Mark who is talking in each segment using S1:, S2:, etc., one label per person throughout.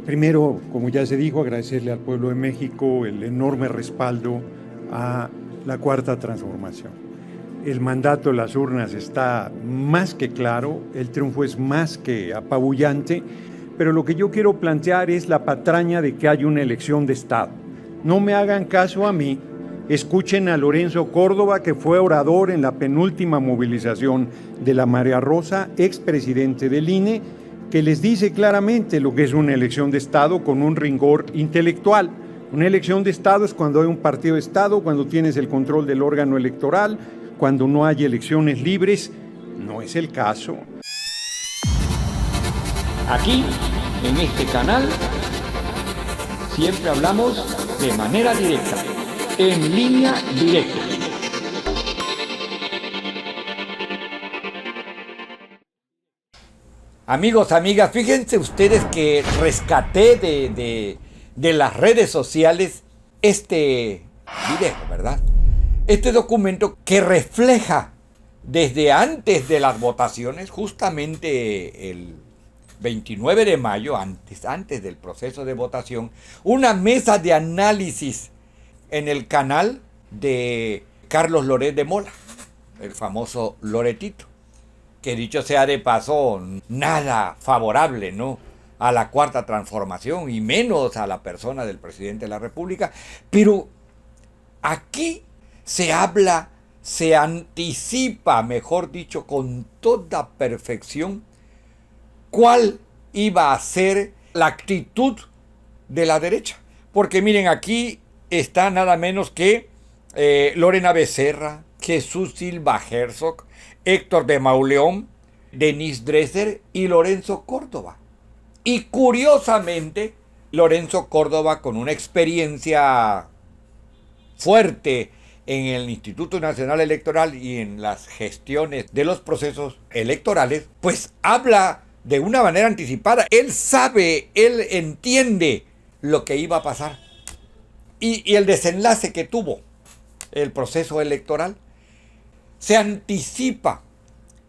S1: Primero, como ya se dijo, agradecerle al pueblo de México el enorme respaldo a la Cuarta Transformación. El mandato de las urnas está más que claro, el triunfo es más que apabullante, pero lo que yo quiero plantear es la patraña de que hay una elección de Estado. No me hagan caso a mí, escuchen a Lorenzo Córdoba, que fue orador en la penúltima movilización de la Marea Rosa, expresidente del INE, que les dice claramente lo que es una elección de Estado con un rigor intelectual. Una elección de Estado es cuando hay un partido de Estado, cuando tienes el control del órgano electoral, cuando no hay elecciones libres. No es el caso.
S2: Aquí, en este canal, siempre hablamos de manera directa, en línea directa. Amigos, amigas, fíjense ustedes que rescaté de las redes sociales este video, ¿verdad? Este documento que refleja desde antes de las votaciones, justamente el 29 de mayo, antes del proceso de votación, una mesa de análisis en el canal de Carlos Loret de Mola, el famoso Loretito, que dicho sea de paso, nada favorable, ¿no?, a la Cuarta Transformación y menos a la persona del presidente de la República. Pero aquí se habla, se anticipa, mejor dicho, con toda perfección, cuál iba a ser la actitud de la derecha. Porque miren, aquí está nada menos que Lorena Becerra, Jesús Silva Herzog, Héctor de Mauleón, Denise Dresser y Lorenzo Córdoba. Y curiosamente, Lorenzo Córdoba, con una experiencia fuerte en el Instituto Nacional Electoral y en las gestiones de los procesos electorales, pues habla de una manera anticipada. Él sabe, él entiende lo que iba a pasar y el desenlace que tuvo el proceso electoral. Se anticipa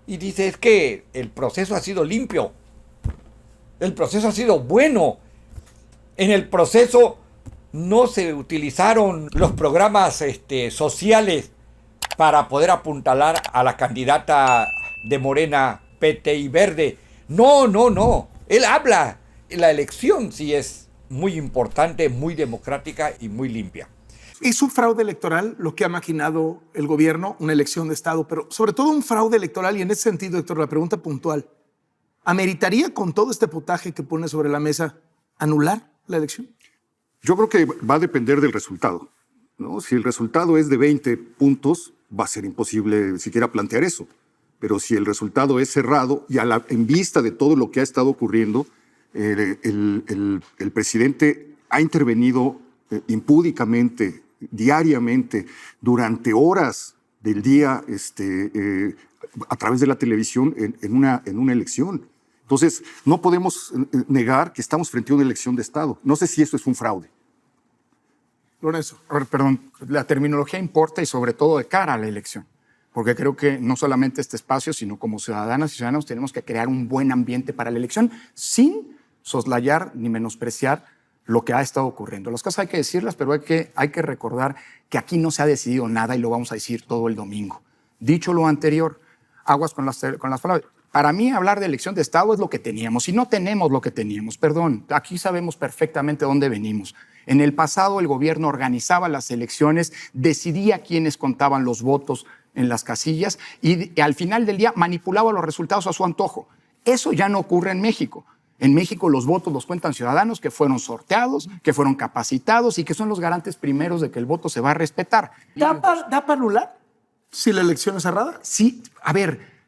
S2: y dice, es que el proceso ha sido limpio, el proceso ha sido bueno. En el proceso no se utilizaron los programas sociales para poder apuntalar a la candidata de Morena, PT y Verde. No. Él habla. La elección sí es muy importante, muy democrática y muy limpia.
S3: Es un fraude electoral lo que ha maquinado el gobierno, una elección de Estado, pero sobre todo un fraude electoral. Y en ese sentido, Héctor, la pregunta puntual: ¿ameritaría, con todo este potaje que pone sobre la mesa, anular la elección?
S4: Yo creo que va a depender del resultado, ¿no? Si el resultado es de 20 puntos, va a ser imposible siquiera plantear eso. Pero si el resultado es cerrado y en vista de todo lo que ha estado ocurriendo, el presidente ha intervenido impúdicamente, diariamente, durante horas del día, a través de la televisión en una elección. Entonces, no podemos negar que estamos frente a una elección de Estado. No sé si eso es un fraude.
S3: Lorenzo.
S5: A ver, perdón, la terminología importa y sobre todo de cara a la elección. Porque creo que no solamente este espacio, sino como ciudadanas y ciudadanos tenemos que crear un buen ambiente para la elección sin soslayar ni menospreciar lo que ha estado ocurriendo. Las cosas hay que decirlas, pero hay que recordar que aquí no se ha decidido nada y lo vamos a decir todo el domingo. Dicho lo anterior, aguas con las palabras. Para mí, hablar de elección de Estado es lo que teníamos. Y no tenemos lo que teníamos, perdón. Aquí sabemos perfectamente dónde venimos. En el pasado, el gobierno organizaba las elecciones, decidía quiénes contaban los votos en las casillas y al final del día manipulaba los resultados a su antojo. Eso ya no ocurre en México. En México los votos los cuentan ciudadanos que fueron sorteados, que fueron capacitados y que son los garantes primeros de que el voto se va a respetar.
S3: ¿Da para anular si la elección es cerrada?
S5: Sí, a ver,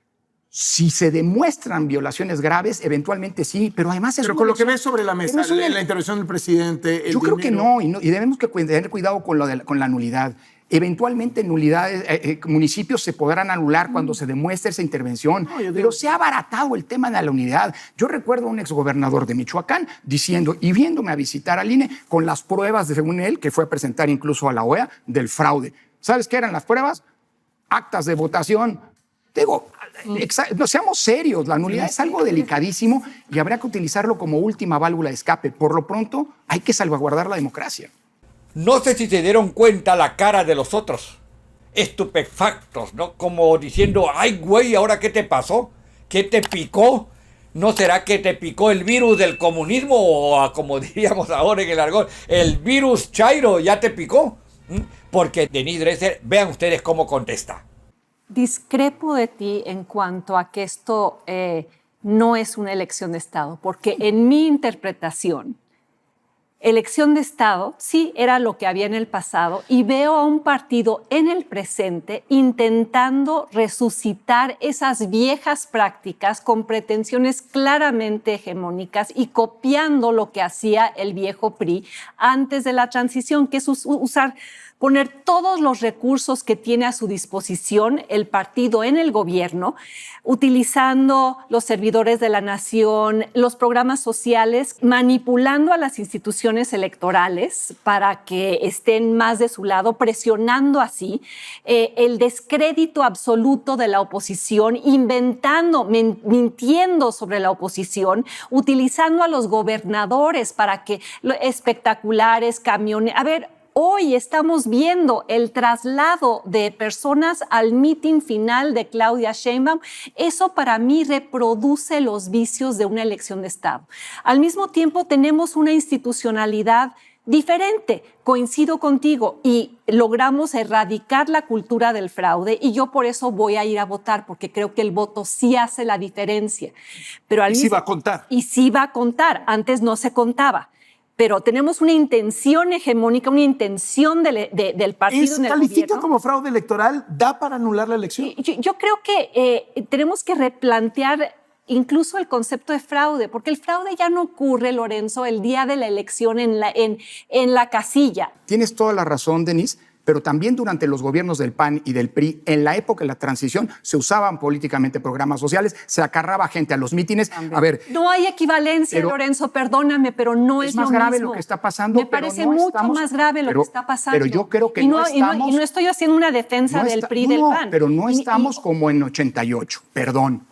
S5: si se demuestran violaciones graves, eventualmente sí, pero además es...
S3: Pero con lo que ves sobre la mesa, la intervención del presidente,
S5: yo creo que no, y debemos tener cuidado con la nulidad. Eventualmente nulidades, municipios se podrán anular cuando se demuestre esa intervención, pero se ha abaratado el tema de la unidad. Yo recuerdo a un exgobernador de Michoacán diciendo y viéndome a visitar al INE con las pruebas, según él, que fue a presentar incluso a la OEA, del fraude. ¿Sabes qué eran las pruebas? Actas de votación Digo, no seamos serios, la nulidad es algo delicadísimo y habrá que utilizarlo como última válvula de escape. Por lo pronto, hay que salvaguardar la democracia.
S2: No sé si se dieron cuenta la cara de los otros, estupefactos, ¿no? Como diciendo, ay güey, ¿ahora qué te pasó? ¿Qué te picó? ¿No será que te picó el virus del comunismo o, como diríamos ahora en el argot, el virus Chairo ya te picó? Porque Denise Dresser, vean ustedes cómo contesta.
S6: Discrepo de ti en cuanto a que esto no es una elección de Estado, porque en mi interpretación, elección de Estado sí era lo que había en el pasado y veo a un partido en el presente intentando resucitar esas viejas prácticas con pretensiones claramente hegemónicas y copiando lo que hacía el viejo PRI antes de la transición, que es poner todos los recursos que tiene a su disposición el partido en el gobierno, utilizando los servidores de la nación, los programas sociales, manipulando a las instituciones electorales para que estén más de su lado, presionando así el descrédito absoluto de la oposición, inventando, mintiendo sobre la oposición, utilizando a los gobernadores para que espectaculares, camiones... A ver, hoy estamos viendo el traslado de personas al mitin final de Claudia Sheinbaum. Eso para mí reproduce los vicios de una elección de Estado. Al mismo tiempo tenemos una institucionalidad diferente. Coincido contigo y logramos erradicar la cultura del fraude y yo por eso voy a ir a votar porque creo que el voto sí hace la diferencia. Pero
S3: y sí va a contar.
S6: Y sí va a contar. Antes no se contaba. Pero tenemos una intención hegemónica, una intención del partido en el
S3: ¿Califica
S6: gobierno.
S3: como fraude electoral? ¿Da para anular la elección?
S6: Yo creo que tenemos que replantear incluso el concepto de fraude, porque el fraude ya no ocurre, Lorenzo, el día de la elección en la casilla.
S5: Tienes toda la razón, Denise, pero también durante los gobiernos del PAN y del PRI, en la época de la transición, se usaban políticamente programas sociales, se acarraba gente a los mítines. A ver,
S6: no hay equivalencia, Lorenzo, perdóname, pero no es lo mismo.
S5: Es más grave lo que está pasando.
S6: Me parece mucho más grave lo que está pasando.
S5: Pero yo creo que no estamos...
S6: Y no estoy haciendo una defensa del PRI y del PAN.
S5: Pero no estamos como en 88, perdón.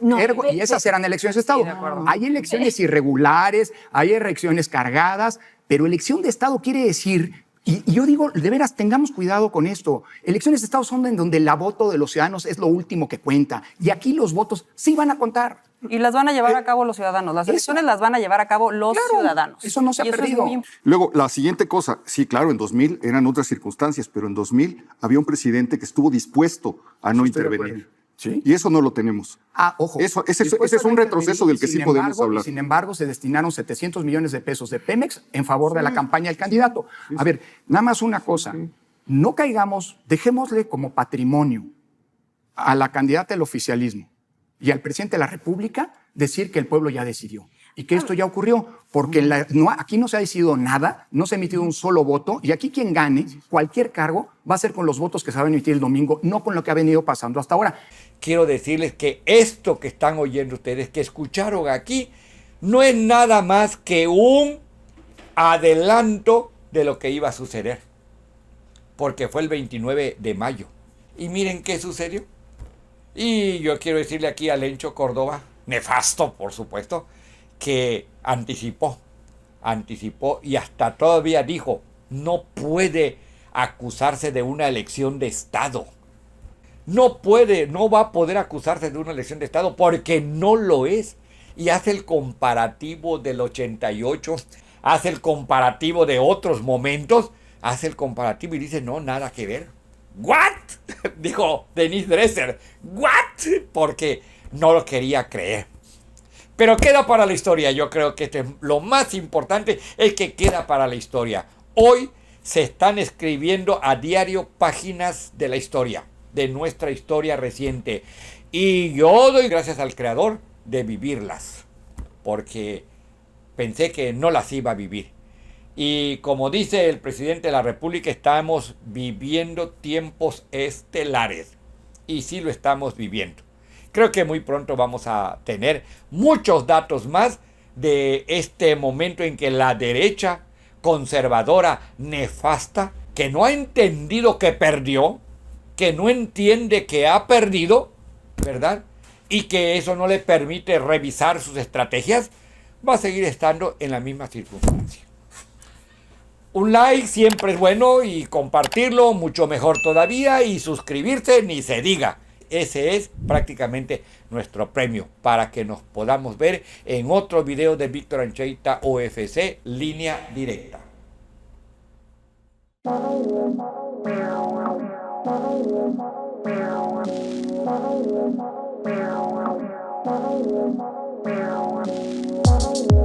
S5: Y esas eran elecciones de Estado. Hay elecciones irregulares, hay elecciones cargadas, pero elección de Estado quiere decir... Y yo digo, de veras, tengamos cuidado con esto. Elecciones de Estado son en donde el voto de los ciudadanos es lo último que cuenta. Y aquí los votos sí van a contar.
S7: Y las van a llevar a cabo los ciudadanos. Las elecciones las van a llevar a cabo los ciudadanos.
S5: Eso no se ha perdido.
S4: Luego, la siguiente cosa. Sí, claro, en 2000 eran otras circunstancias, pero en 2000 había un presidente que estuvo dispuesto a no intervenir.
S5: ¿Sí?
S4: Y eso no lo tenemos.
S5: Ojo.
S4: Ese es un retroceso del que sí podemos hablar.
S5: Sin embargo, se destinaron 700 millones de pesos de Pemex en favor de la campaña del candidato. A ver, nada más una cosa. No caigamos, dejémosle como patrimonio a la candidata del oficialismo y al presidente de la República decir que el pueblo ya decidió y que esto ya ocurrió, porque aquí no se ha decidido nada, no se ha emitido un solo voto y aquí quien gane cualquier cargo va a ser con los votos que se van a emitir el domingo, no con lo que ha venido pasando hasta ahora.
S2: Quiero decirles que esto que están oyendo ustedes, que escucharon aquí, no es nada más que un adelanto de lo que iba a suceder, porque fue el 29 de mayo. Y miren qué sucedió. Y yo quiero decirle aquí a Lencho Córdoba, nefasto por supuesto, que anticipó y hasta todavía dijo, no puede acusarse de una elección de Estado. No va a poder acusarse de una elección de Estado porque no lo es. Y hace el comparativo del 88, hace el comparativo de otros momentos, hace el comparativo y dice, no, nada que ver. ¿What? Dijo Denise Dresser. ¿What? Porque no lo quería creer. Pero queda para la historia. Yo creo que lo más importante es que queda para la historia. Hoy se están escribiendo a diario páginas de la historia, de nuestra historia reciente. Y yo doy gracias al Creador de vivirlas, porque pensé que no las iba a vivir. Y como dice el presidente de la República, estamos viviendo tiempos estelares. Y sí lo estamos viviendo. Creo que muy pronto vamos a tener muchos datos más de este momento en que la derecha conservadora, nefasta, que no ha entendido que perdió, que no entiende que ha perdido, ¿verdad? Y que eso no le permite revisar sus estrategias, va a seguir estando en la misma circunstancia. Un like siempre es bueno y compartirlo mucho mejor todavía y suscribirse ni se diga. Ese es prácticamente nuestro premio para que nos podamos ver en otro video de Víctor Ancheita OFC Línea Directa.
S8: Bye.